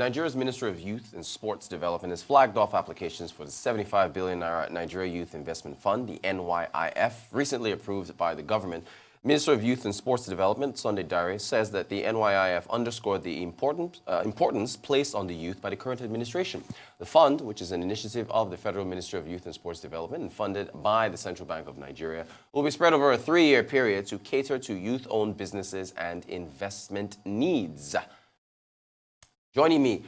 Nigeria's Minister of Youth and Sports Development has flagged off applications for the 75 billion naira Nigeria Youth Investment Fund, the NYIF, recently approved by the government. Minister of Youth and Sports Development, Sunday Dare, says that the NYIF underscored the importance placed on the youth by the current administration. The fund, which is an initiative of the Federal Ministry of Youth and Sports Development and funded by the Central Bank of Nigeria, will be spread over a 3-year period to cater to youth-owned businesses and investment needs. Joining me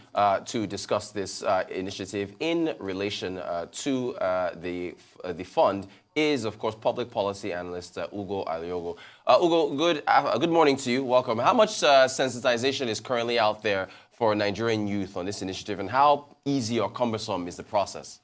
to discuss this initiative in relation to the fund is, of course, public policy analyst Ugo Aliogo. Ugo, good morning to you. Welcome. How much sensitization is currently out there for Nigerian youth on this initiative, and how easy or cumbersome is the process?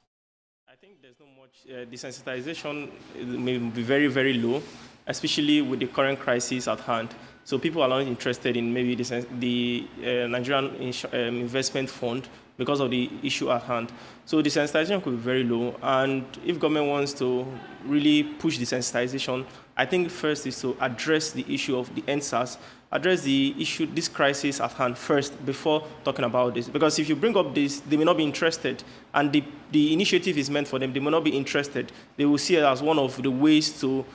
I think there's not much. Desensitization may be very, very low, especially with the current crisis at hand. So people are not interested in maybe the Nigerian investment fund because of the issue at hand. So the sensitization could be very low. And if government wants to really push the sensitization, I think first is to address the issue of the NSAS, address the issue, this crisis at hand first before talking about this. Because if you bring up this, they may not be interested. And the initiative is meant for them. They may not be interested. They will see it as one of the ways to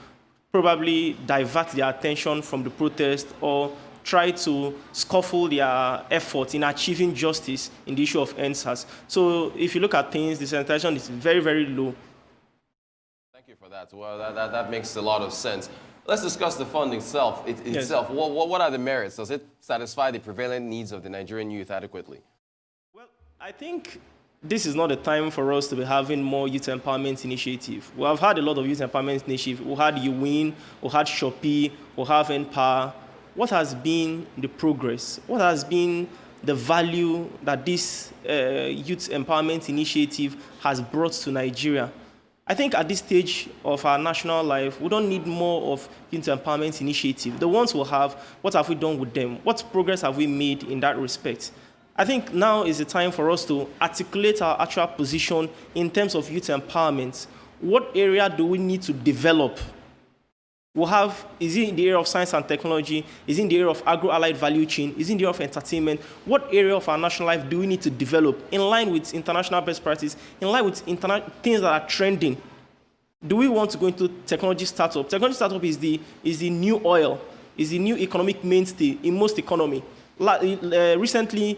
probably divert their attention from the protest or try to scuffle their effort in achieving justice in the issue of NSAS. So if you look at things, the sensitization is very, very low. Thank you for that. Well, that makes a lot of sense. Let's discuss the fund itself. Yes. What are the merits? Does it satisfy the prevalent needs of the Nigerian youth adequately? Well, I think this is not the time for us to be having more youth empowerment initiative. We have had a lot of youth empowerment initiative. We had UWIN, we had Shopee, we have Empower. What has been the progress? What has been the value that this youth empowerment initiative has brought to Nigeria? I think at this stage of our national life, we don't need more of youth empowerment initiative. The ones we have, what have we done with them? What progress have we made in that respect? I think now is the time for us to articulate our actual position in terms of youth empowerment. What area do we need to develop? Is it in the area of science and technology? Is it in the area of agro-allied value chain? Is it in the area of entertainment? What area of our national life do we need to develop in line with international best practice, in line with things that are trending? Do we want to go into technology startup? Technology startup is the new oil, is the new economic mainstay in most economy. Recently,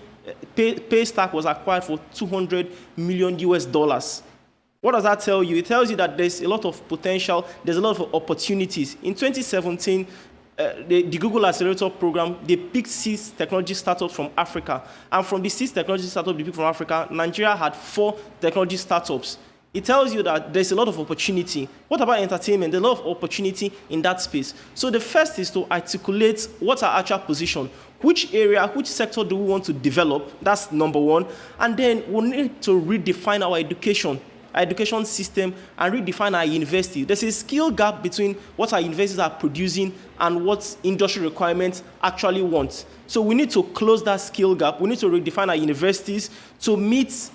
Paystack was acquired for $200 million US. What does that tell you? It tells you that there's a lot of potential, there's a lot of opportunities. In 2017, the Google Accelerator program, they picked 6 technology startups from Africa. And from the 6 technology startups they picked from Africa, Nigeria had 4 technology startups. It tells you that there's a lot of opportunity. What about entertainment? There's a lot of opportunity in that space. So the first is to articulate what's our actual position. Which area, which sector do we want to develop? That's number one. And then we need to redefine our education system, and redefine our university. There's a skill gap between what our universities are producing and what industry requirements actually want. So we need to close that skill gap. We need to redefine our universities to meet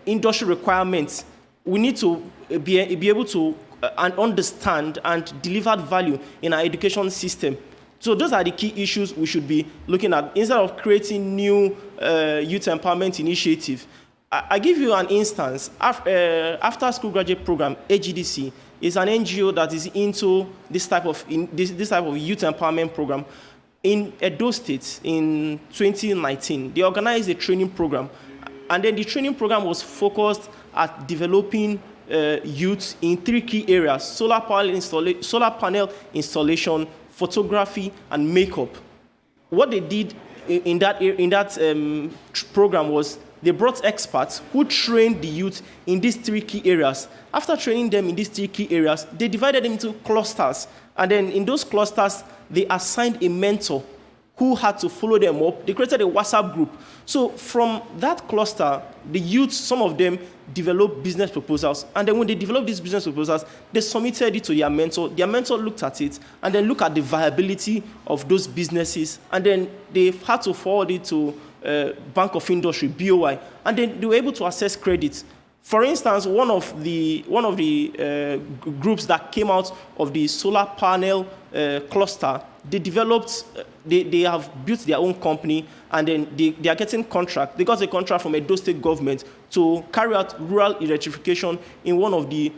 industry requirements. We need to be able to understand and deliver value in our education system. So those are the key issues we should be looking at instead of creating new youth empowerment initiative. I give you an instance. After School Graduate Program, AGDC, is an NGO that is into this type of youth empowerment program. In Edo State, in 2019, they organized a training program. And then the training program was focused at developing youth in 3 key areas: solar panel installation, photography, and makeup. What they did in that program was they brought experts who trained the youth in these 3 key areas. After training them in these 3 key areas, they divided them into clusters. And then in those clusters, they assigned a mentor who had to follow them up. They created a WhatsApp group. So from that cluster, the youth, some of them developed business proposals. And then when they developed these business proposals, they submitted it to their mentor. Their mentor looked at it and then looked at the viability of those businesses. And then they had to forward it to Bank of Industry, BOI, and then they were able to access credit. For instance, one of the groups that came out of the solar panel cluster they developed, they have built their own company, and then they are getting contract. They got a contract from Edo State government to carry out rural electrification in one of the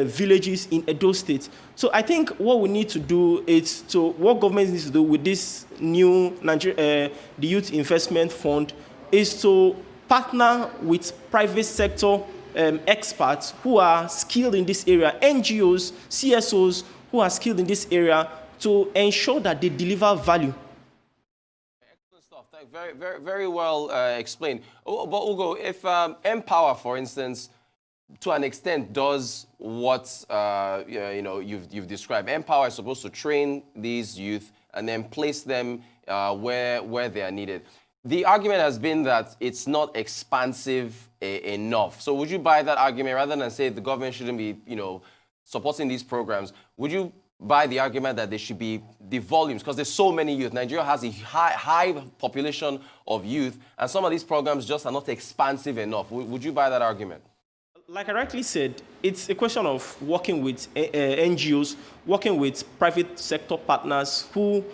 villages in Edo State. So I think what we need to do is what government needs to do with this new the Youth Investment Fund is to partner with private sector experts who are skilled in this area, NGOs, CSOs who are skilled in this area, to ensure that they deliver value. Excellent stuff. Very, very, very well explained. But Ugo, if Empower, for instance, to an extent does what you've described, Empower is supposed to train these youth and then place them where they are needed. The argument has been that it's not expansive enough. So would you buy that argument rather than say the government shouldn't be, supporting these programs? Would you buy the argument that there should be the volumes, because there's so many youth? Nigeria has a high population of youth, and some of these programs just are not expansive enough. Would you buy that argument? Like I rightly said, it's a question of working with NGOs, working with private sector partners who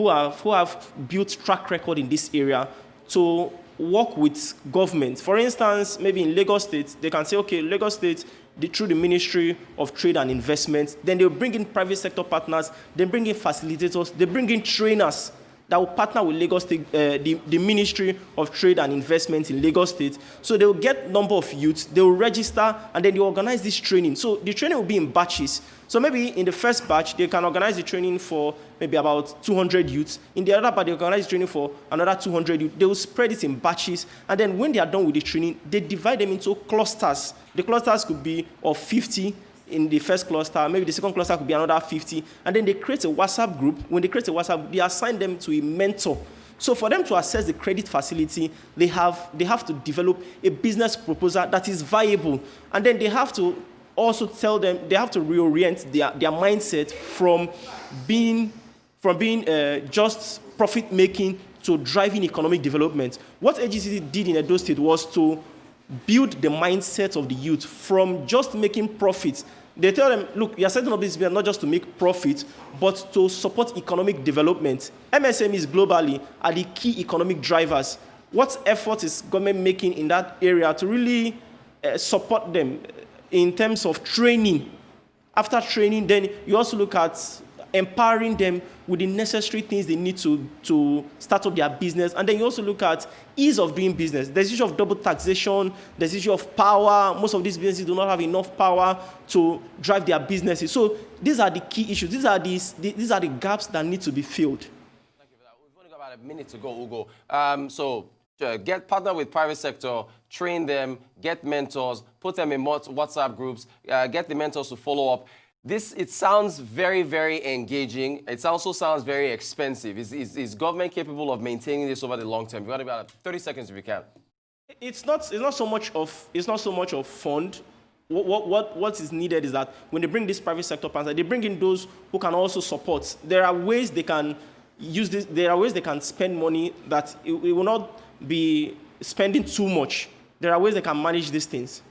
have built track record in this area to work with government. For instance, maybe in Lagos State, they can say, okay, Lagos State, through the Ministry of Trade and Investment, then they'll bring in private sector partners, they bring in facilitators, they bring in trainers that will partner with Lagos State, the Ministry of Trade and Investment in Lagos State. So they will get number of youths, they will register, and then they organize this training. So the training will be in batches. So maybe in the first batch, they can organize the training for maybe about 200 youths. In the other batch, they organize the training for another 200 youths. They will spread it in batches. And then when they are done with the training, they divide them into clusters. The clusters could be of 50 in the first cluster, maybe the second cluster could be another 50. And then they create a WhatsApp group. When they create a WhatsApp group, they assign them to a mentor. So for them to access the credit facility, they have to develop a business proposal that is viable. And then they have to also tell them, they have to reorient their mindset from being just profit-making to driving economic development. What AGCC did in Edo State was to build the mindset of the youth from just making profits. They tell them, look, you are setting up this business not just to make profit, but to support economic development. MSMEs globally are the key economic drivers. What effort is government making in that area to really support them in terms of training? After training, then you also look at empowering them with the necessary things they need to start up their business. And then you also look at ease of doing business. There's issue of double taxation. There's issue of power. Most of these businesses do not have enough power to drive their businesses. So these are the key issues. These are the gaps that need to be filled. Thank you for that. We've only got about a minute to go, Ugo. Get partner with private sector, train them, get mentors, put them in WhatsApp groups, get the mentors to follow up. It sounds very, very engaging. It also sounds very expensive. Is government capable of maintaining this over the long term? You've got about 30 seconds if you can. It's not so much of fund. What is needed is that when they bring this private sector partner, they bring in those who can also support. There are ways they can use this. There are ways they can spend money that it will not be spending too much. There are ways they can manage these things.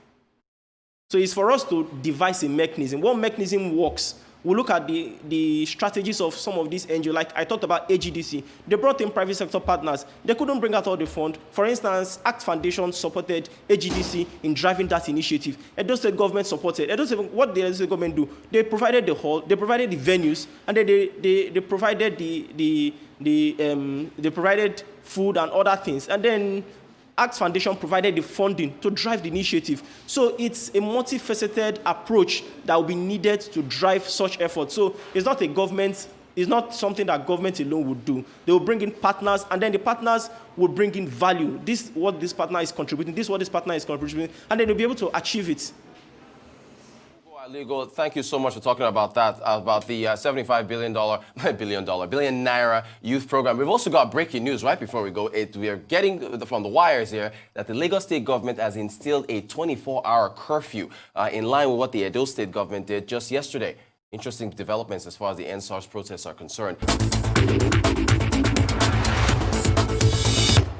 So it's for us to devise a mechanism. What mechanism works? We look at the strategies of some of these NGOs. Like I talked about AGDC. They brought in private sector partners. They couldn't bring out all the fund. For instance, ACT Foundation supported AGDC in driving that initiative. Edo State government supported. What did the state government do? They provided the hall, they provided the venues, and then they provided they provided food and other things. And then ACT Foundation provided the funding to drive the initiative. So it's a multifaceted approach that will be needed to drive such efforts. So it's not something that government alone would do. They will bring in partners, and then the partners will bring in value. This is what this partner is contributing, this is what this partner is contributing, and then they'll be able to achieve it. Ugo, thank you so much for talking about that, about the $75 billion naira youth program. We've also got breaking news right before we go. We are getting from the wires here that the Lagos State government has instilled a 24-hour curfew in line with what the Edo State government did just yesterday. Interesting developments as far as the NSARS protests are concerned.